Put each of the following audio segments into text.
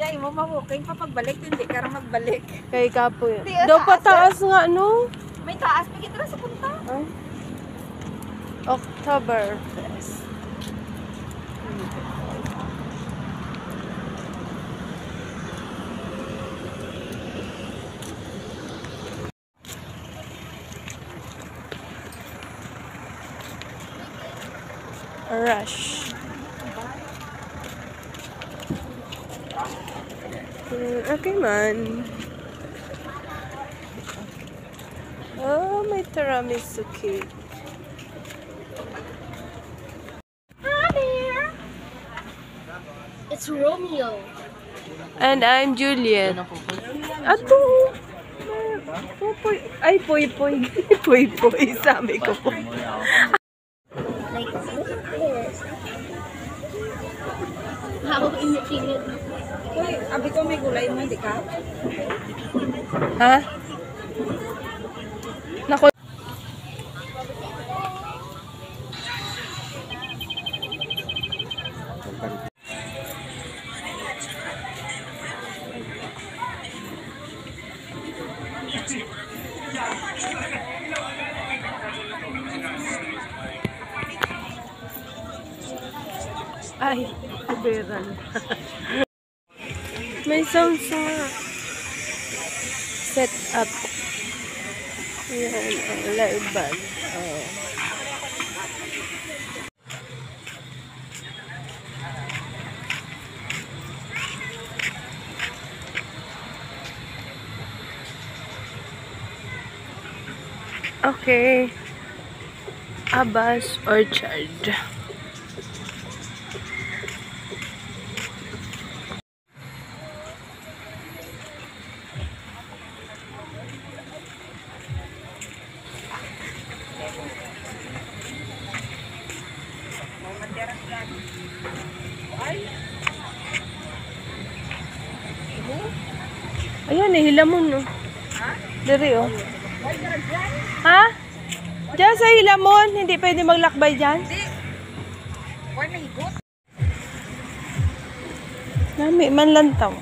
dahil mo mahuking papagbalik, hindi ka rin magbalik. Kay Kapo yun. Di, Daw pa taas, taas nga, no? May taas, may kita na sa punta. Ay. Oktoberfest. Rush. Okay man. Oh, may tiramisu cake. Hi there. It's Romeo. And I'm Juliet. Ato. Pupoy. Ay, poy-poy. Poy-poy. Sabi ko po. Like this. How init-init. Uy, abi ko may gulay mo, hindi ka? Ha? Nako. Ay, kuberan. May sound sa set up. Yan, ang live band. Oh. Okay. Abbas Orchard. Ayan, hilamon, no? Ha? Dari, oh. Ha? Diyan sa hilamon, hindi pwede maglakbay dyan? Hindi. Huwag may higot. Nami, manlantaw.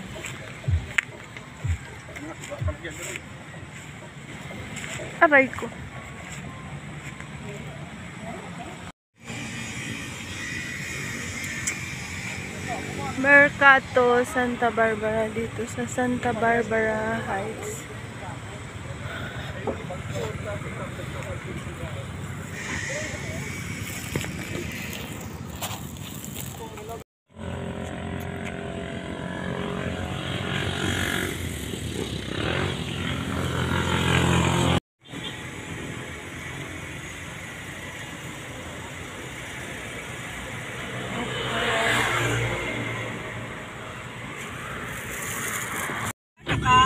Aray ko. Mercato Santa Barbara dito sa Santa Barbara Heights.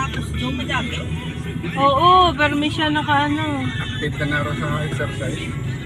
Gusto mo dami? Oo, pero may siya naka ano. Active ka na rin sa exercise.